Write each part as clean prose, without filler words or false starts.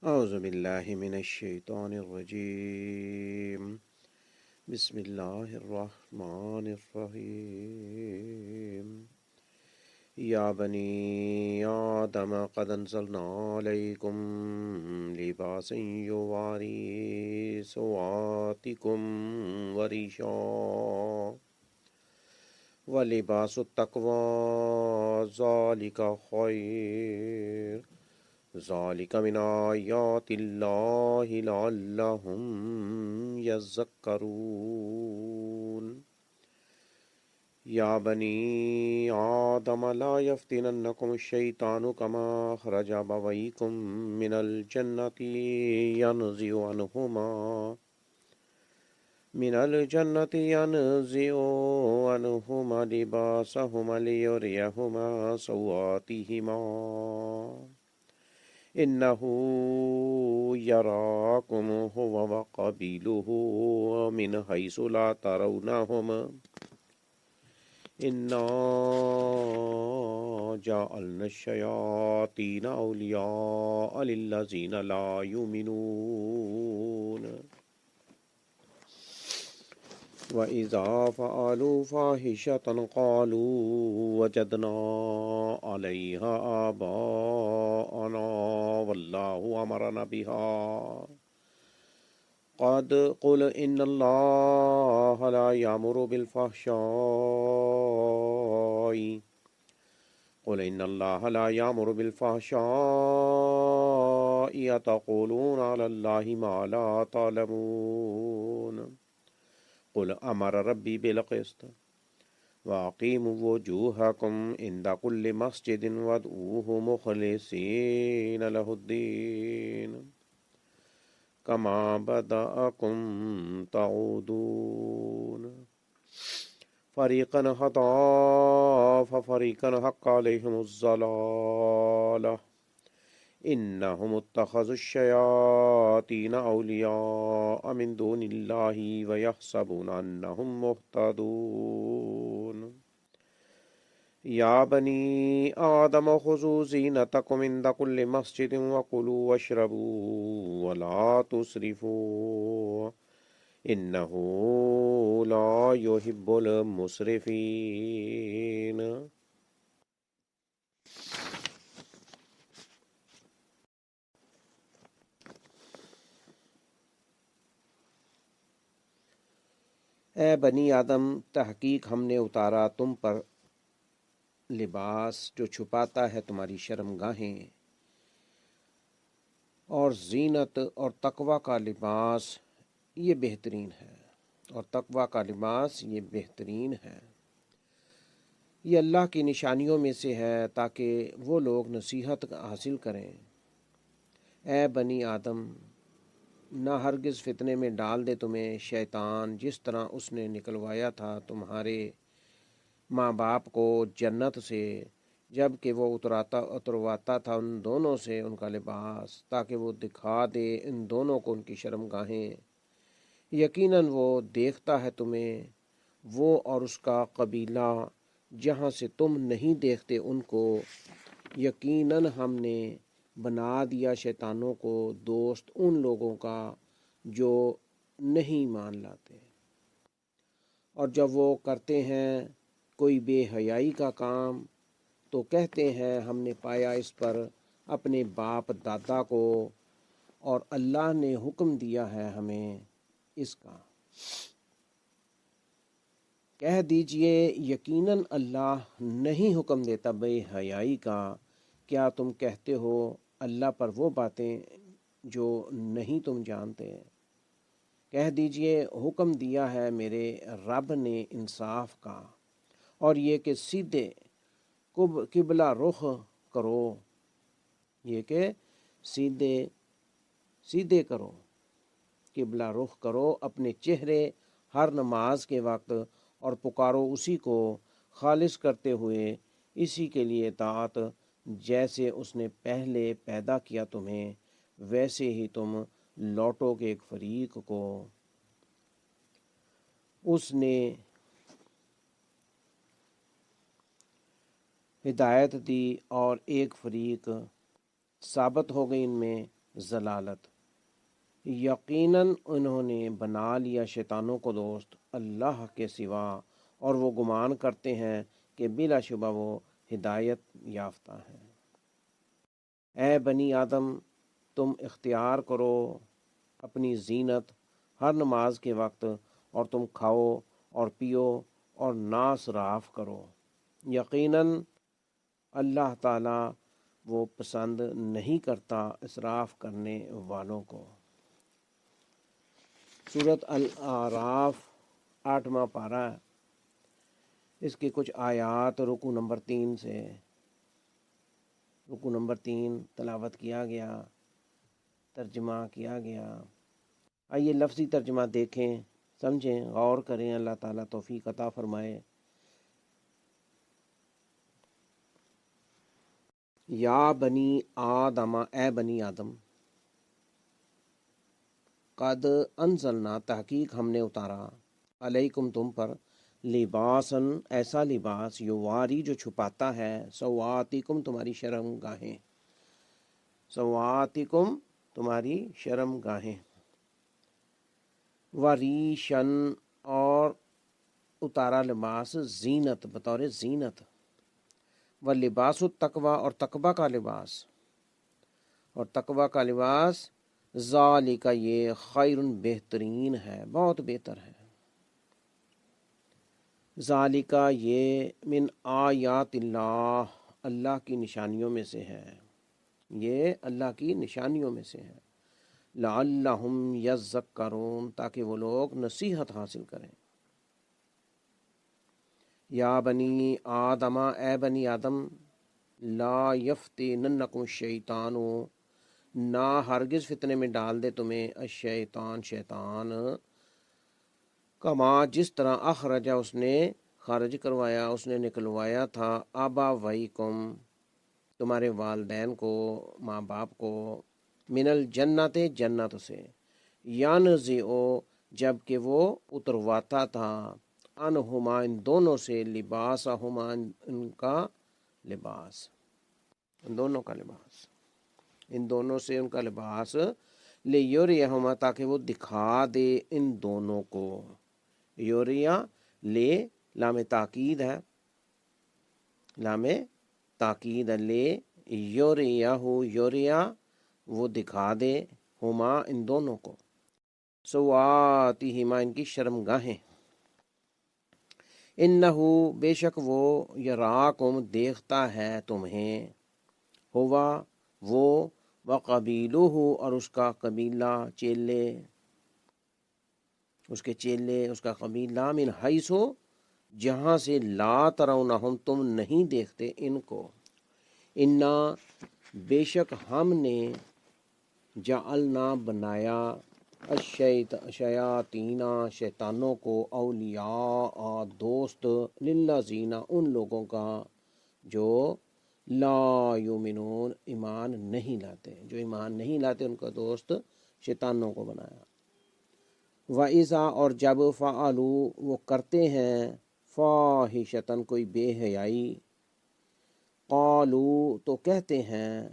اعوذ باللہ من الشیطان الرجیم بسم اللہ الرحمن الرحیم یا بنی آدم قد انزلنا علیکم لباسا یواری سوآتکم وریشا ولباس التقوی ذالک خیر ذالک من آیات اللہ لعلہم یذکرون یا بنی آدم لا یفتننکم الشیطان کما اخرج ابویکم من الجنة ينزع عنہما لباسہما لیریہما سوآتہما إنه يراكم هو وقبيله من حيث لا ترونهم إنا جعلنا الشياطين أولياء للذين لا يؤمنون وَإِذَا فَعَلُوا فَاحِشَةً قَالُوا وَجَدْنَا عَلَيْهَا آبَاءَنَا وَاللَّهُ أَمَرَنَا بِهَا قُلْ إِنَّ اللَّهَ لَا يَأْمُرُ بِالْفَحْشَاءِ أَتَقُولُونَ عَلَى اللَّهِ مَا لَا تَعْلَمُونَ قل امر ربی بالقسط واقیموا وجوہکم عند کل مسجد وادعوہ مخلصین لہ الدین کما بدأکم تعودون فریقا ہدی ففریقا حق علیہم الضلالہ انہم اتخذوا الشیاطین اولیاء من دون اللہ ویحسبون انہم مہتدون یا بنی آدم خذوا زینتکم عند کل مسجد وکلوا واشربوا ولا تسرفوا انہ لا یحب المسرفین۔ اے بنی آدم، تحقیق ہم نے اتارا تم پر لباس جو چھپاتا ہے تمہاری شرمگاہیں، اور زینت اور تقوی کا لباس یہ بہترین ہے، اور تقوی کا لباس یہ بہترین ہے۔ یہ اللہ کی نشانیوں میں سے ہے تاکہ وہ لوگ نصیحت حاصل کریں۔ اے بنی آدم، نہ ہرگز فتنے میں ڈال دے تمہیں شیطان، جس طرح اس نے نکلوایا تھا تمہارے ماں باپ کو جنت سے، جب کہ وہ اترواتا تھا ان دونوں سے ان کا لباس، تاکہ وہ دکھا دے ان دونوں کو ان کی شرمگاہیں۔ یقیناً وہ دیکھتا ہے تمہیں، وہ اور اس کا قبیلہ جہاں سے تم نہیں دیکھتے ان کو۔ یقیناً ہم نے بنا دیا شیطانوں کو دوست ان لوگوں کا جو نہیں مان لاتے، اور جب وہ کرتے ہیں کوئی بے حیائی کا کام تو کہتے ہیں ہم نے پایا اس پر اپنے باپ دادا کو، اور اللہ نے حکم دیا ہے ہمیں اس کا۔ کہہ دیجئے یقیناً اللہ نہیں حکم دیتا بے حیائی کا۔ کیا تم کہتے ہو اللہ پر وہ باتیں جو نہیں تم جانتے؟ کہہ دیجئے حکم دیا ہے میرے رب نے انصاف کا، اور یہ کہ سیدھے قبلہ رخ کرو، یہ کہ سیدھے کرو، قبلہ رخ کرو اپنے چہرے ہر نماز کے وقت، اور پکارو اسی کو خالص کرتے ہوئے اسی کے لیے اطاعت، جیسے اس نے پہلے پیدا کیا تمہیں ویسے ہی تم لوٹو گے ایک فریق کو۔ اس نے ہدایت دی اور ایک فریق ثابت ہو گئی ان میں ضلالت۔ یقیناً انہوں نے بنا لیا شیطانوں کو دوست اللہ کے سوا، اور وہ گمان کرتے ہیں کہ بلا شبہ وہ ہدایت یافتہ ہیں۔ اے بنی آدم، تم اختیار کرو اپنی زینت ہر نماز کے وقت، اور تم کھاؤ اور پیو اور نا اسراف کرو، یقیناً اللہ تعالیٰ وہ پسند نہیں کرتا اسراف کرنے والوں کو۔ سورۃ الاعراف 8واں پارہ، اس کی کچھ آیات رکوع نمبر 3 تلاوت کیا گیا، ترجمہ کیا گیا۔ آئیے لفظی ترجمہ دیکھیں، سمجھیں، غور کریں، اللہ تعالیٰ توفیق عطا فرمائے۔ یا بنی آدم، اے بنی آدم، قد انزلنا، تحقیق ہم نے اتارا، علیکم تم پر، لباسن، ایسا لباس، یواری جو چھپاتا ہے، سواتکم تمہاری شرم گاہیں، سواتکم تمہاری شرم گاہیں، وریشن، اور اتارا لباس، زینت، بطور زینت، واللباس التقوی، اور تقوی کا لباس، اور تقوی کا لباس، ذالک یہ، خیر بہترین ہے، بہت بہتر ہے، ذالک یہ، من آیات اللہ، اللہ کی نشانیوں میں سے ہے، یہ اللہ کی نشانیوں میں سے ہے، لعلہم یذکرون، تاکہ وہ لوگ نصیحت حاصل کریں۔ یا بنی آدم، اے بنی آدم، لا یفتننکم الشیطان، نہ ہرگز فتنے میں ڈال دے تمہیں الشیطان، شیطان، کما جس طرح اخرج، اس نے خارج کروایا، اس نے نکلوایا تھا، ابویکم تمہارے والدین کو، ماں باپ کو، من الجنت جنت سے، ینزع جب کہ وہ اترواتا تھا، انہما ان دونوں سے، لباسہما ان کا لباس، ان دونوں کا لباس، ان دونوں سے ان کا لباس، لیوریہما تاکہ وہ دکھا دے ان دونوں کو، یوریا، لے لام تاکید ہے، لام تاکید، لے یوریہو، یوریا وہ دکھا دے، ہما ان دونوں کو، سواتہما ان کی شرم گاہیں، انہو بے شک وہ، یراکم دیکھتا ہے تمہیں، ہوا وہ، وقبیلہ اور اس کا قبیلہ، چیلے، اس کے چیلے، اس کا قبیلہ، من حیث جہاں سے، لا ترونہم تم نہیں دیکھتے ان کو، انا بے شک ہم نے، جعلنا بنایا، الشیاطین شیطانوں کو، اولیاء دوست، للذین ان لوگوں کا، جو لا یؤمنون ایمان نہیں لاتے، جو ایمان نہیں لاتے ان کا دوست شیطانوں کو بنایا۔ وَإِذَا اور جب، فعلوا وہ کرتے ہیں، فاحشۃ کوئی بے حیائی، قالوا تو کہتے ہیں،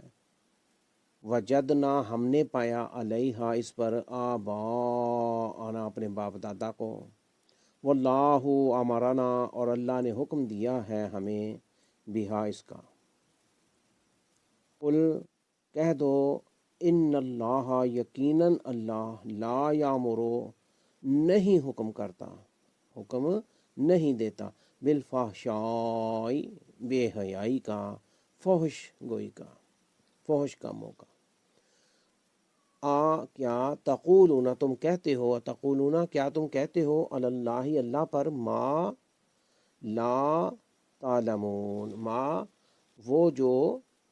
وجدنا ہم نے پایا، علیہا اس پر، آباءنا اپنے باپ دادا کو، واللہ امرنا اور اللہ نے حکم دیا ہے ہمیں، بہا اس کا، قل کہہ دو، ان اللہ یقیناً اللہ، لا یامر نہیں حکم کرتا، حکم نہیں دیتا، بالفحشاء بے حیائی کا، فحش گوئی کا، فحش کاموں کا، کیا تقولون تم کہتے ہو، تقولون کیا تم کہتے ہو، علی اللہ اللہ پر، ما لا تعلمون، ما وہ جو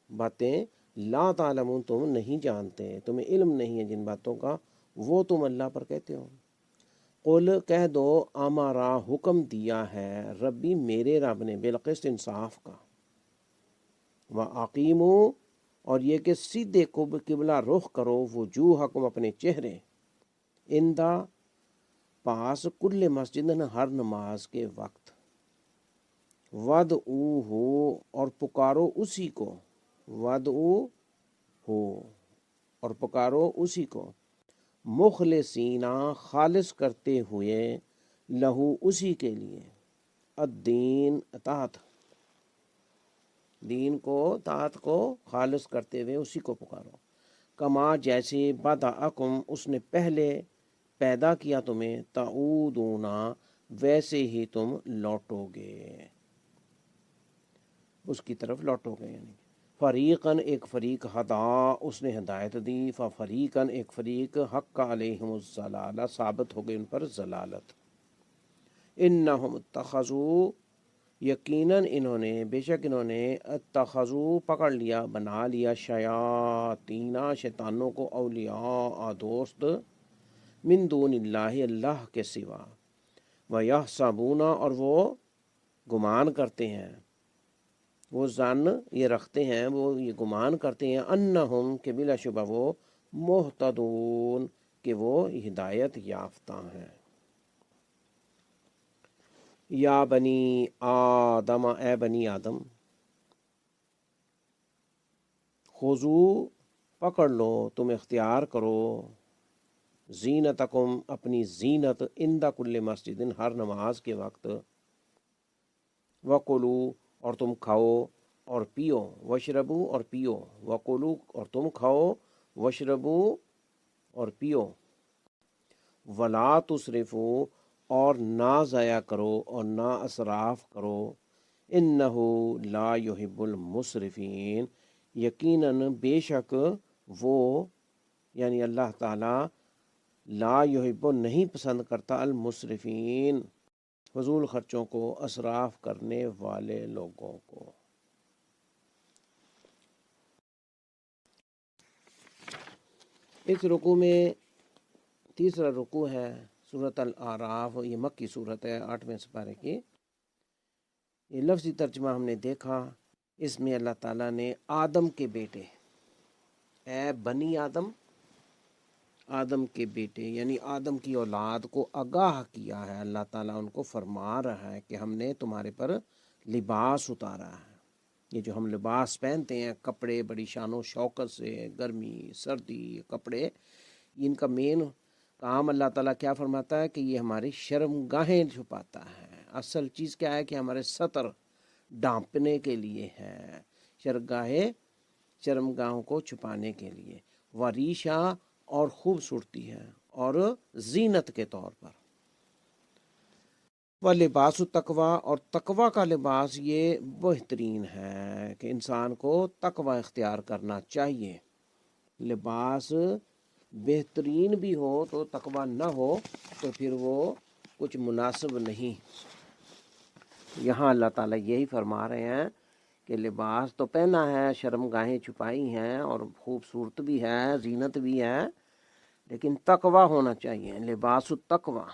باتیں، لا تعلمون تم نہیں جانتے، تمہیں علم نہیں ہے جن باتوں کا، وہ تم اللہ پر کہتے ہو۔ قل کہہ دو، ہمارا حکم دیا ہے ربی میرے رب نے، بالقسط انصاف کا، وَأَقِیمُوا اور یہ کہ سیدھے قبلہ رخ کرو، وجوہکم اپنے چہرے، اندہ پاس، کل مسجد ہر نماز کے وقت، وَادْعُوهُ اور پکارو اسی کو، وَادْعُوهُ اور پکارو اسی کو، مخلصینہ خالص کرتے ہوئے، لہو اسی کے لیے، الدین اطاعت، دین کو اطاعت کو خالص کرتے ہوئے اسی کو پکارو، کما جیسے بدعکم اس نے پہلے پیدا کیا تمہیں، تعودونا ویسے ہی تم لوٹو گے، اس کی طرف لوٹو گے، یعنی فریقاً ایک فریق ہدا اس نے ہدایت دی، فریقاً ایک فریق حق علیہم الضلالہ ثابت ہو گئی ان پر ضلالت، انہم اتخذوا یقیناً انہوں نے، بے شک انہوں نے، اتخذوا پکڑ لیا، بنا لیا، شیاطین شیطانوں کو، اولیاء دوست، من دون اللہ اللہ کے سوا، وَيَحْسَبُونَ اور وہ گمان کرتے ہیں، وہ ظن یہ رکھتے ہیں، وہ یہ گمان کرتے ہیں، انہم کہ بلا شبہ وہ، مہتدون کہ وہ ہدایت یافتہ ہیں۔ یا بنی آدم اے بنی آدم، خضو پکڑ لو، تم اختیار کرو، زینتکم اپنی زینت، عند کل مسجد ہر نماز کے وقت، وکلو اور تم کھاؤ اور پیو، وشربو اور پیو، وکلو اور تم کھاؤ، وشربو اور پیو، ولا تسرفو اور نہ ضائع کرو اور نہ اسراف کرو، انہو لا یحب المسرفین یقیناً بے شک وہ یعنی اللہ تعالی لا یحب نہیں پسند کرتا المسرفین فضول خرچوں کو، اسراف کرنے والے لوگوں کو۔ اس رکوع میں تیسرا رکوع ہے سورۃ الاعراف، یہ مکی صورت ہے 8ویں سپارے کی۔ یہ لفظی ترجمہ ہم نے دیکھا، اس میں اللہ تعالیٰ نے آدم کے بیٹے، اے بنی آدم، آدم کے بیٹے یعنی آدم کی اولاد کو آگاہ کیا ہے، اللہ تعالیٰ ان کو فرما رہا ہے کہ ہم نے تمہارے پر لباس اتارا ہے۔ یہ جو ہم لباس پہنتے ہیں، کپڑے بڑی شان و شوکت سے، گرمی سردی کپڑے، ان کا مین کام اللہ تعالیٰ کیا فرماتا ہے کہ یہ ہماری شرمگاہیں چھپاتا ہے۔ اصل چیز کیا ہے کہ ہمارے ستر ڈھانپنے کے لیے ہے، شرمگاہوں کو چھپانے کے لیے، وریشہ اور خوبصورتی ہے اور زینت کے طور پر، لباس التقوی اور تقوی کا لباس یہ بہترین ہے کہ انسان کو تقوی اختیار کرنا چاہیے۔ لباس بہترین بھی ہو تو تقوی نہ ہو تو پھر وہ کچھ مناسب نہیں۔ یہاں اللہ تعالیٰ یہی فرما رہے ہیں کہ لباس تو پہنا ہے، شرمگاہیں چھپائی ہیں اور خوبصورت بھی ہے، زینت بھی ہے، لیکن تقوی ہونا چاہیے، لباس التقوی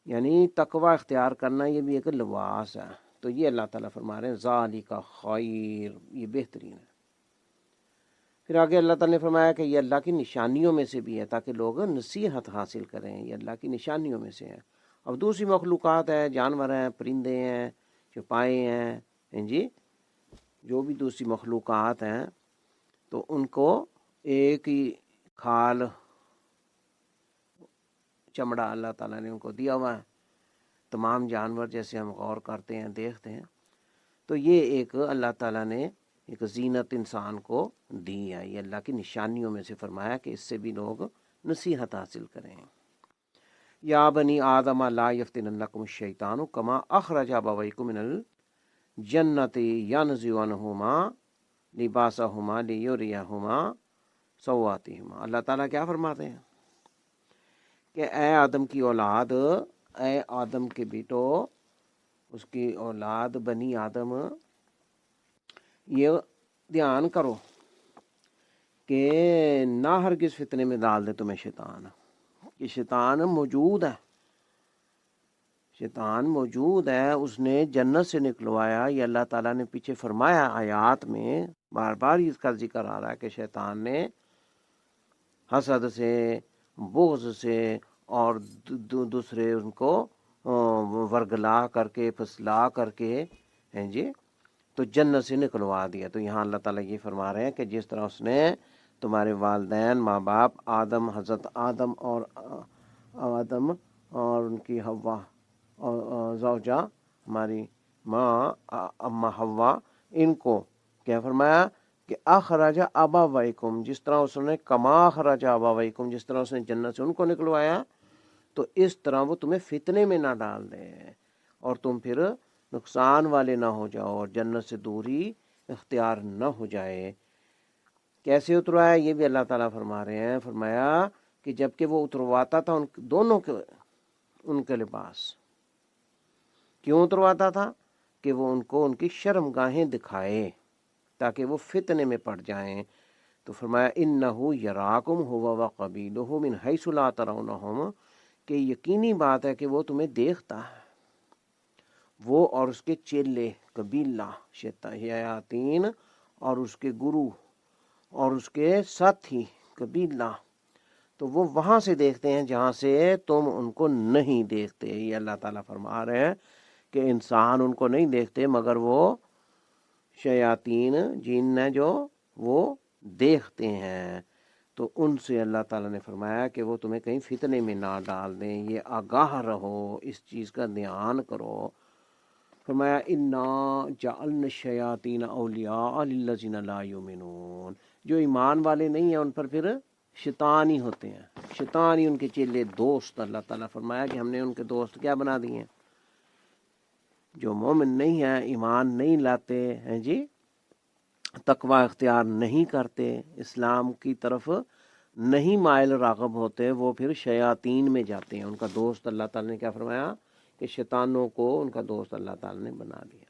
یعنی تقوی اختیار کرنا، یہ بھی ایک لباس ہے۔ تو یہ اللہ تعالیٰ فرما رہے ہیں ذالک خیر، یہ بہترین ہے۔ پھر آگے اللہ تعالیٰ نے فرمایا کہ یہ اللہ کی نشانیوں میں سے بھی ہے تاکہ لوگ نصیحت حاصل کریں، یہ اللہ کی نشانیوں میں سے ہے۔ اب دوسری مخلوقات ہیں، جانور ہیں، پرندے ہیں، چوپائے ہیں جی، جو بھی دوسری مخلوقات ہیں، تو ان کو ایک ہی کھال چمڑا اللہ تعالیٰ نے ان کو دیا ہوا ہے، تمام جانور جیسے ہم غور کرتے ہیں دیکھتے ہیں، تو یہ ایک اللہ تعالیٰ نے ایک زینت انسان کو دی ہے، یہ اللہ کی نشانیوں میں سے فرمایا کہ اس سے بھی لوگ نصیحت حاصل کریں۔ یا بنی آدم لا یفتننکم الشیطان کما اخرج ابویکم من الجنۃ ینزع عنہما لباسہما لیریہما سوآتہما۔ اللہ تعالیٰ کیا فرماتے ہیں کہ اے آدم کی اولاد، اے آدم کے بیٹو، اس کی اولاد بنی آدم، یہ دھیان کرو کہ نہ ہرگز فتنے میں ڈال دے تمہیں شیطان، کہ شیطان موجود ہے، شیطان موجود ہے، اس نے جنت سے نکلوایا، یہ اللہ تعالیٰ نے پیچھے فرمایا آیات میں، بار بار اس کا ذکر آ رہا ہے کہ شیطان نے حسد سے، بغض سے اور دوسرے ان کو ورگلا کر کے، پھسلا کر کے جی تو جنت سے نکلوا دیا۔ تو یہاں اللہ تعالیٰ یہ فرما رہے ہیں کہ جس طرح اس نے تمہارے والدین ماں باپ آدم، حضرت آدم اور ان کی حوا اور زوجہ ہماری ماں اماں حوا، ان کو کیا فرمایا کہ اخرج ابویکم، جس طرح اس نے کما اخرج ابویکم، جس طرح اس نے جنت سے ان کو نکلوایا، تو اس طرح وہ تمہیں فتنے میں نہ ڈال دے اور تم پھر نقصان والے نہ ہو جاؤ اور جنت سے دوری اختیار نہ ہو جائے۔ کیسے اتروایا یہ بھی اللہ تعالیٰ فرما رہے ہیں، فرمایا کہ جب کہ وہ اترواتا تھا ان کے لباس، کیوں اترواتا تھا کہ وہ ان کو ان کی شرم گاہیں دکھائے تاکہ وہ فتنے میں پڑ جائیں۔ تو فرمایا انہ یراکم ہوا وقبیلہ من حیث لا ترونہم، کہ یقینی بات ہے کہ وہ تمہیں دیکھتا ہے، وہ اور اس کے چیلے قبیلہ شیاطین اور اس کے گرو اور اس کے ساتھی قبیلہ، تو وہ وہاں سے دیکھتے ہیں جہاں سے تم ان کو نہیں دیکھتے۔ یہ اللہ تعالیٰ فرما رہے ہیں کہ انسان ان کو نہیں دیکھتے مگر وہ شیاطین جن ہیں جو وہ دیکھتے ہیں۔ تو ان سے اللہ تعالیٰ نے فرمایا کہ وہ تمہیں کہیں فتنے میں نہ ڈال دیں، یہ آگاہ رہو، اس چیز کا دھیان کرو۔ فرمایا انا جعلنا الشیاطین اولیاء للذین لا یؤمنون، جو ایمان والے نہیں ہیں ان پر پھر شیطان ہی ہوتے ہیں، شیطان ہی ان کے چیلے دوست۔ اللہ تعالیٰ فرمایا کہ ہم نے ان کے دوست کیا بنا دیے ہیں؟ جو مومن نہیں ہیں، ایمان نہیں لاتے ہیں جی، تقوی اختیار نہیں کرتے، اسلام کی طرف نہیں مائل راغب ہوتے، وہ پھر شیاطین میں جاتے ہیں۔ ان کا دوست اللہ تعالیٰ نے کیا فرمایا کہ شیطانوں کو ان کا دوست اللہ تعالیٰ نے بنا دیا۔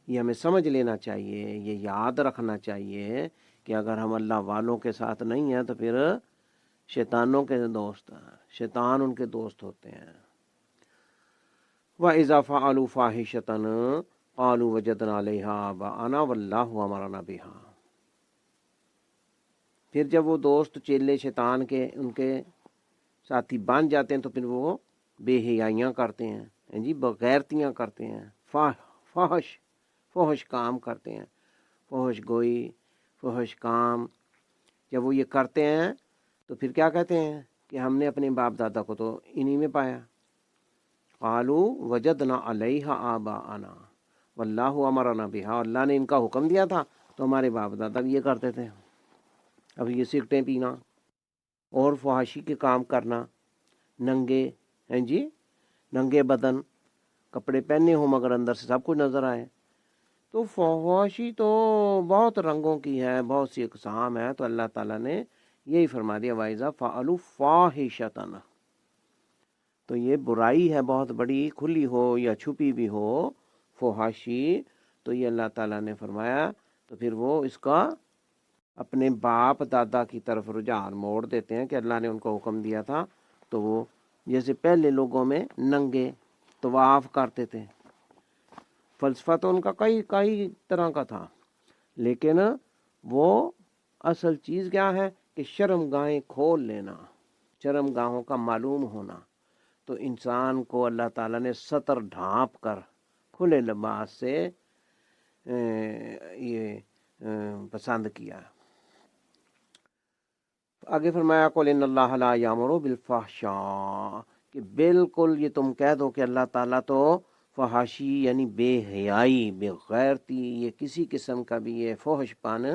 یہ ہمیں سمجھ لینا چاہیے، یہ یاد رکھنا چاہیے کہ اگر ہم اللہ والوں کے ساتھ نہیں ہیں تو پھر شیطانوں کے دوست ہیں، شیطان ان کے دوست ہوتے ہیں۔ وَإِذَا فَعَلُوا فَاحِشَةً قَالُوا وَجَدْنَا عَلَيْهَا آبَاءَنَا وَاللَّهُ أَمَرَنَا بِهَا، پھر جب وہ دوست چیلے شیطان کے ان کے ساتھی بن جاتے ہیں تو پھر وہ بے حیائیاں کرتے ہیں جی، بغیرتیاں کرتے ہیں، فحش کام کرتے ہیں، فحش گوئی، فحش کام۔ جب وہ یہ کرتے ہیں تو پھر کیا کہتے ہیں کہ ہم نے اپنے باپ دادا کو تو انہی میں پایا۔ قالوا وجدنا علیہا آباءنا واللہ امرنا بہا، اللہ نے ان کا حکم دیا تھا تو ہمارے باپ دادا بھی یہ کرتے تھے۔ اب یہ سگریٹیں پینا اور فحاشی کے کام کرنا، ننگے ہیں جی، ننگے بدن، کپڑے پہنے ہوں مگر اندر سے سب کچھ نظر آئے، تو فحاشی تو بہت رنگوں کی ہے، بہت سی اقسام ہے۔ تو اللہ تعالیٰ نے یہی فرما دیا وَإِذَا فَعَلُوا فَاحِشَةً، تو یہ برائی ہے بہت بڑی، کھلی ہو یا چھپی بھی ہو فحاشی، تو یہ اللہ تعالیٰ نے فرمایا تو پھر وہ اس کا اپنے باپ دادا کی طرف رجحان موڑ دیتے ہیں کہ اللہ نے ان کو حکم دیا تھا۔ تو وہ جیسے پہلے لوگوں میں ننگے طواف کرتے تھے، فلسفہ تو ان کا کئی طرح کا تھا، لیکن وہ اصل چیز کیا ہے کہ شرم گاہیں کھول لینا، شرم گاہوں کا معلوم ہونا۔ تو انسان کو اللہ تعالیٰ نے ستر ڈھانپ کر کھلے لباس سے یہ پسند کیا۔ آگے فرمایا قُلْ إِنَّ اللَّهَ لَا يَأْمُرُ بِالْفَحْشَاءِ، کہ بالکل یہ تم کہہ دو کہ اللہ تعالیٰ تو فحاشی یعنی بے حیائی، بے غیرتی، یہ کسی قسم کا بھی یہ فحش پن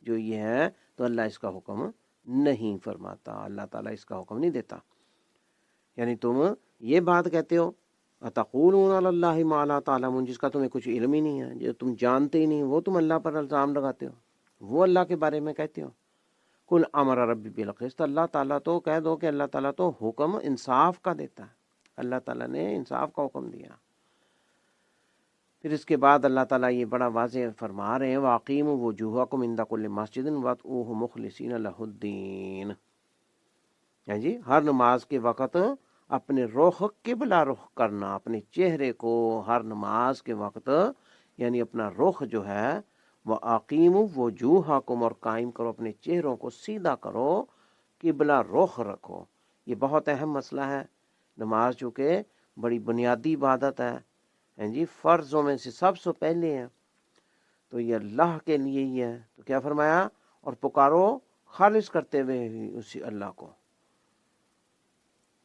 جو یہ ہے تو اللہ اس کا حکم نہیں فرماتا، اللہ تعالیٰ اس کا حکم نہیں دیتا۔ یعنی تم یہ بات کہتے ہو اَتَقُولُونَ عَلَى اللَّهِ مَا لَا تَعْلَمُونَ، جس کا تمہیں کچھ علم ہی نہیں ہے، جو تم جانتے ہی نہیں، وہ تم اللہ پر الزام لگاتے ہو، وہ اللہ کے بارے میں کہتے ہو۔ قُلْ أَمَرَ رَبِّي بِالْقِسْطِ، اللہ تعالیٰ تو کہہ دو کہ اللہ تعالیٰ تو حکم انصاف کا دیتا ہے، اللہ تعالیٰ نے انصاف کا حکم دیا۔ پھر اس کے بعد اللہ تعالیٰ یہ بڑا واضح فرما رہے ہیں وَأَقِیمُوا وُجُوهَکُمْ عِنْدَ كُلِّ مَسْجِدٍ وَادْعُوهُ مُخْلِصِینَ لَهُ الدِّینَ، ہے جی، ہر نماز کے وقت اپنے رخ قبلہ رخ کرنا، اپنے چہرے کو ہر نماز کے وقت یعنی اپنا رخ جو ہے وَأَقِیمُوا وُجُوهَکُمْ، اور قائم کرو اپنے چہروں کو، سیدھا کرو، قبلہ رخ رکھو۔ یہ بہت اہم مسئلہ ہے، نماز چونکہ بڑی بنیادی عبادت ہے جی، فرضوں میں سے سب سے پہلے ہے، تو یہ اللہ کے لیے ہی ہے۔ تو کیا فرمایا اور پکارو خالص کرتے ہوئے اسی اللہ کو۔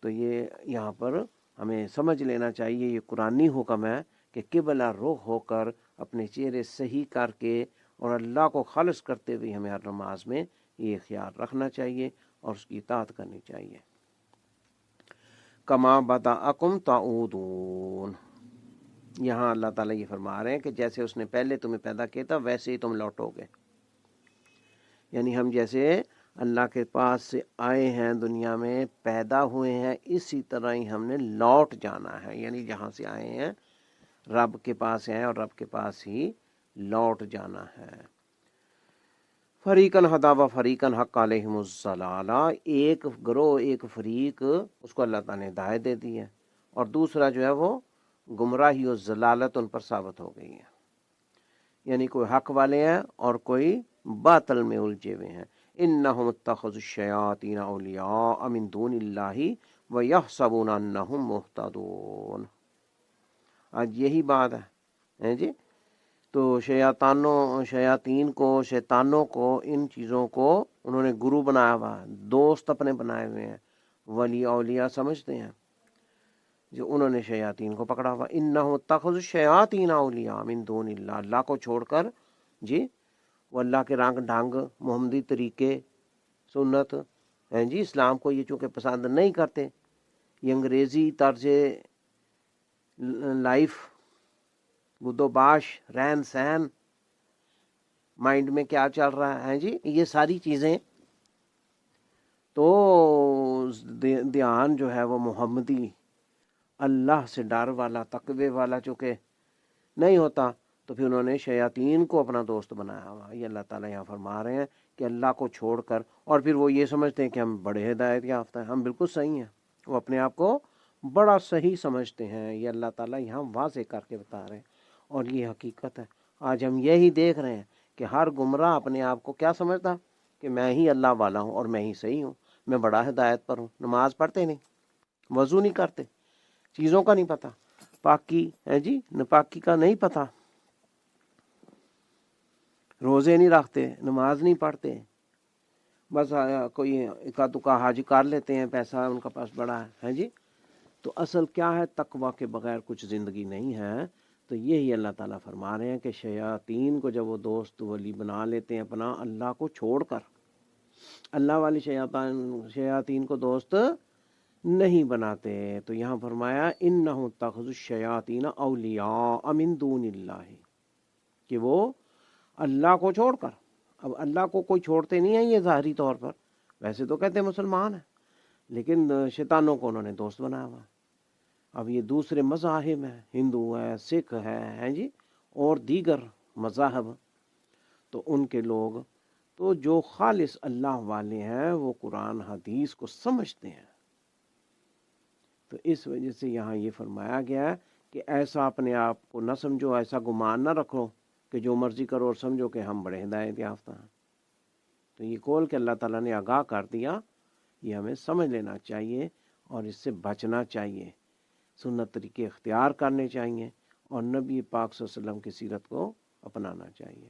تو یہ یہاں پر ہمیں سمجھ لینا چاہیے، یہ قرآنی حکم ہے کہ قبلہ رخ ہو کر اپنے چہرے صحیح کر کے اور اللہ کو خالص کرتے ہوئے ہمیں ہر نماز میں یہ خیال رکھنا چاہیے اور اس کی اطاعت کرنی چاہیے۔ کما بدأکم تعودون، یہاں اللہ تعالیٰ یہ فرما رہے ہیں کہ جیسے اس نے پہلے تمہیں پیدا کیا تھا ویسے ہی تم لوٹو گے، یعنی ہم جیسے اللہ کے پاس سے آئے ہیں دنیا میں، پیدا ہوئے ہیں، اسی طرح ہی ہم نے لوٹ جانا ہے، یعنی جہاں سے آئے ہیں رب کے پاس ہیں اور رب کے پاس ہی لوٹ جانا ہے۔ فریقاً ہدا و فریقاً حق علیہم الضلالہ، ایک گروہ ایک فریق اس کو اللہ تعالیٰ نے ہدایت دے دی ہے اور دوسرا جو ہے وہ گمراہی و ضلالت ان پر ثابت ہو گئی ہے، یعنی کوئی حق والے ہیں اور کوئی باطل میں الجھے ہوئے ہیں۔ انہم اتخذوا الشیاطین اولیاء من دون اللہ ویحسبون انہم مہتدون۔ آج یہی بات ہے جی، تو شیاطین کو، شیطانوں کو، ان چیزوں کو انہوں نے گرو بنایا ہوا ہے، دوست اپنے بنائے ہوئے ہیں، ولی اولیاء سمجھتے ہیں، جو انہوں نے شیاطین کو پکڑا ہوا۔ انہم اتخذوا الشیاطین اولیاء من دون اللہ، اللہ کو چھوڑ کر جی وہ اللہ کے رنگ ڈھنگ، محمدی طریقے، سنت ہیں جی، اسلام کو یہ چونکہ پسند نہیں کرتے، یہ انگریزی طرز لائف، گد و باش، رہن سہن، مائنڈ میں کیا چل رہا ہے جی، یہ ساری چیزیں تو دھیان جو ہے وہ محمدی اللہ سے ڈر والا، تقوی والا چونکہ نہیں ہوتا، تو پھر انہوں نے شیاطین کو اپنا دوست بنایا ہوا۔ یہ اللہ تعالیٰ یہاں فرما رہے ہیں کہ اللہ کو چھوڑ کر، اور پھر وہ یہ سمجھتے ہیں کہ ہم بڑے ہدایت یافتہ ہیں، ہم بالکل صحیح ہیں، وہ اپنے آپ کو بڑا صحیح سمجھتے ہیں۔ یہ اللہ تعالیٰ یہاں واضح کر کے بتا رہے ہیں اور یہ حقیقت ہے۔ آج ہم یہی دیکھ رہے ہیں کہ ہر گمراہ اپنے آپ کو کیا سمجھتا کہ میں ہی اللہ والا ہوں اور میں ہی صحیح ہوں، میں بڑا ہدایت پر ہوں۔ نماز پڑھتے نہیں، وضو نہیں کرتے، چیزوں کا نہیں پتہ، پاکی ہے جی ناپاکی کا نہیں پتہ، روزے نہیں رکھتے، نماز نہیں پڑھتے، بس کوئی اکا دکا حج کر لیتے ہیں، پیسہ ان کا پاس بڑا ہے جی۔ تو اصل کیا ہے، تقوی کے بغیر کچھ زندگی نہیں ہے۔ تو یہی اللہ تعالیٰ فرما رہے ہیں کہ شیاطین کو جب وہ دوست ولی بنا لیتے ہیں اپنا، اللہ کو چھوڑ کر، اللہ والی شیاطین کو دوست نہیں بناتے، تو یہاں فرمایا انہم اتخذوا الشیاطین اولیاء من دون اللہ، کہ وہ اللہ کو چھوڑ کر، اب اللہ کو کوئی چھوڑتے نہیں ہیں یہ ظاہری طور پر، ویسے تو کہتے ہیں مسلمان ہیں، لیکن شیطانوں کو انہوں نے دوست بنایا ہوا۔ اب یہ دوسرے مذاہب ہیں، ہندو ہے، سکھ ہے جی، اور دیگر مذاہب، تو ان کے لوگ تو جو خالص اللہ والے ہیں وہ قرآن حدیث کو سمجھتے ہیں، تو اس وجہ سے یہاں یہ فرمایا گیا ہے کہ ایسا اپنے آپ کو نہ سمجھو، ایسا گمان نہ رکھو کہ جو مرضی کرو اور سمجھو کہ ہم بڑے ہدایت یافتہ ہیں۔ تو یہ قول کہ اللہ تعالیٰ نے آگاہ کر دیا، یہ ہمیں سمجھ لینا چاہیے اور اس سے بچنا چاہیے، سنت طریقے اختیار کرنے چاہیے اور نبی پاک صلی اللہ علیہ وسلم کی سیرت کو اپنانا چاہیے۔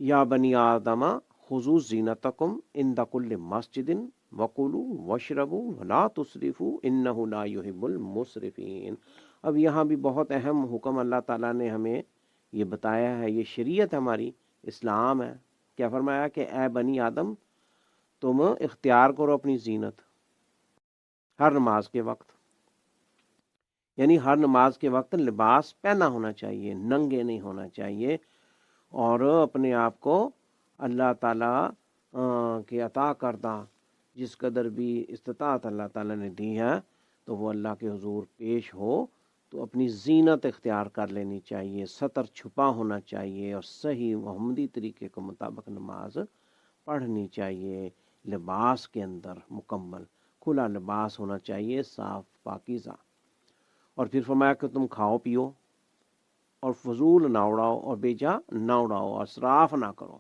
یا بنی آدم خذوا زینتکم عند کل مسجد وکلوا واشربوا ولا تسرفوا انہ لا یحب المسرفین۔ اب یہاں بھی بہت اہم حکم اللہ تعالیٰ نے ہمیں یہ بتایا ہے، یہ شریعت ہماری اسلام ہے۔ کیا فرمایا کہ اے بنی آدم تم اختیار کرو اپنی زینت ہر نماز کے وقت، یعنی ہر نماز کے وقت لباس پہنا ہونا چاہیے، ننگے نہیں ہونا چاہیے، اور اپنے آپ کو اللہ تعالیٰ کے عطا کردہ جس قدر بھی استطاعت اللہ تعالیٰ نے دی ہے تو وہ اللہ کے حضور پیش ہو تو اپنی زینت اختیار کر لینی چاہیے، ستر چھپا ہونا چاہیے اور صحیح محمدی طریقے کے مطابق نماز پڑھنی چاہیے، لباس کے اندر مکمل کھلا لباس ہونا چاہیے، صاف پاکیزہ۔ اور پھر فرمایا کہ تم کھاؤ پیو اور فضول نہ اڑاؤ اور بے جا نہ اڑاؤ اور اسراف نہ کرو۔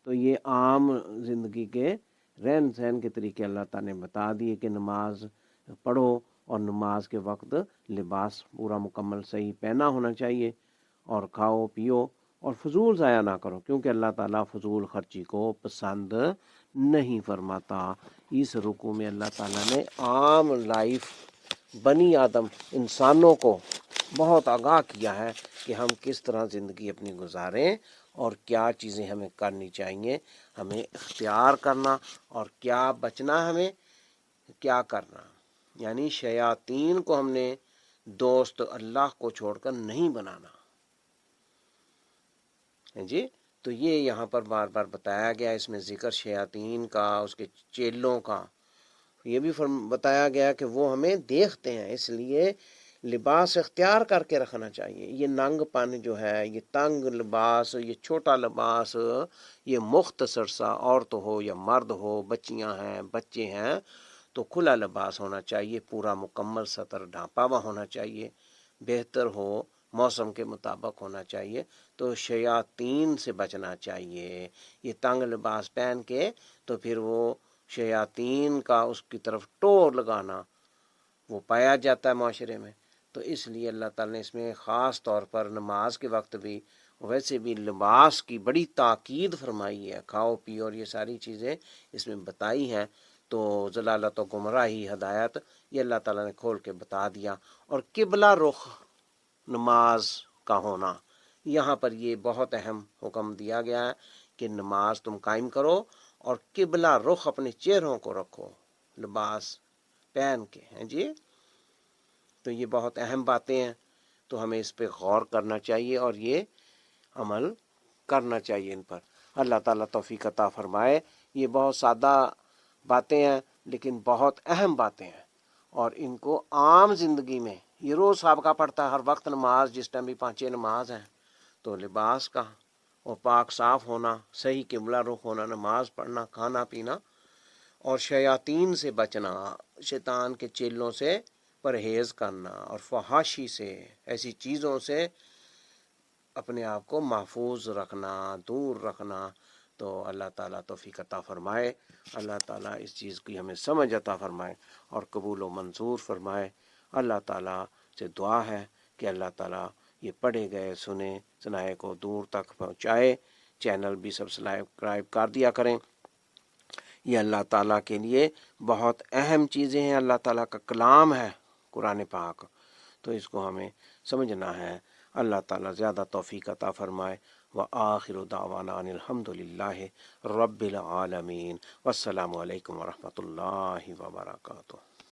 تو یہ عام زندگی کے رہن سہن کے طریقے اللہ تعالیٰ نے بتا دیے کہ نماز پڑھو اور نماز کے وقت لباس پورا مکمل صحیح پہنا ہونا چاہیے، اور کھاؤ پیو اور فضول ضائع نہ کرو، کیونکہ اللہ تعالیٰ فضول خرچی کو پسند نہیں فرماتا۔ اس رکوع میں اللہ تعالیٰ نے عام لائف بنی آدم انسانوں کو بہت آگاہ کیا ہے کہ ہم کس طرح زندگی اپنی گزاریں اور کیا چیزیں ہمیں کرنی چاہیے، ہمیں اختیار کرنا، اور کیا بچنا، ہمیں کیا کرنا۔ یعنی شیاطین کو ہم نے دوست اللہ کو چھوڑ کر نہیں بنانا جی۔ تو یہ یہاں پر بار بار بتایا گیا، اس میں ذکر شیاطین کا، اس کے چیلوں کا، یہ بھی بتایا گیا کہ وہ ہمیں دیکھتے ہیں، اس لیے لباس اختیار کر کے رکھنا چاہیے۔ یہ ننگ پن جو ہے، یہ تنگ لباس، یہ چھوٹا لباس، یہ مختصر سا، عورت ہو یا مرد ہو، بچیاں ہیں بچے ہیں، تو کھلا لباس ہونا چاہیے، پورا مکمل سطر ڈھانپا ہوا ہونا چاہیے، بہتر ہو، موسم کے مطابق ہونا چاہیے۔ تو شیاطین سے بچنا چاہیے۔ یہ تنگ لباس پہن کے تو پھر وہ شیاطین کا اس کی طرف ٹور لگانا وہ پایا جاتا ہے معاشرے میں۔ تو اس لیے اللہ تعالیٰ نے اس میں خاص طور پر نماز کے وقت بھی، ویسے بھی لباس کی بڑی تاکید فرمائی ہے، کھاؤ پیو اور یہ ساری چیزیں اس میں بتائی ہیں۔ تو ضلالت و گمراہی، ہدایت، یہ اللہ تعالیٰ نے کھول کے بتا دیا۔ اور قبلہ رخ نماز کا ہونا، یہاں پر یہ بہت اہم حکم دیا گیا ہے کہ نماز تم قائم کرو اور قبلہ رخ اپنے چہروں کو رکھو لباس پہن کے ہیں جی۔ تو یہ بہت اہم باتیں ہیں، تو ہمیں اس پہ غور کرنا چاہیے اور یہ عمل کرنا چاہیے ان پر۔ اللہ تعالیٰ توفیق عطا فرمائے۔ یہ بہت سادہ باتیں ہیں لیکن بہت اہم باتیں ہیں، اور ان کو عام زندگی میں یہ روز سابقہ پڑتا ہے، ہر وقت نماز، جس ٹائم بھی 5 نماز ہیں، تو لباس کا اور پاک صاف ہونا، صحیح قبلہ رخ ہونا، نماز پڑھنا، کھانا پینا، اور شیاطین سے بچنا، شیطان کے چیلوں سے پرہیز کرنا، اور فحاشی سے، ایسی چیزوں سے اپنے آپ کو محفوظ رکھنا، دور رکھنا۔ تو اللہ تعالیٰ توفیق عطا فرمائے، اللہ تعالیٰ اس چیز کی ہمیں سمجھ عطا فرمائے اور قبول و منظور فرمائے۔ اللہ تعالیٰ سے دعا ہے کہ اللہ تعالیٰ یہ پڑھے گئے سنائے کو دور تک پہنچائے۔ چینل بھی سبسکرائب کر دیا کریں۔ یہ اللہ تعالیٰ کے لیے بہت اہم چیزیں ہیں، اللہ تعالیٰ کا کلام ہے قرآن پاک، تو اس کو ہمیں سمجھنا ہے۔ اللہ تعالیٰ زیادہ توفیق عطا فرمائے۔ وآخر دعوانا ان الحمد للہ رب العالمین، والسلام علیکم ورحمۃ اللہ وبرکاتہ۔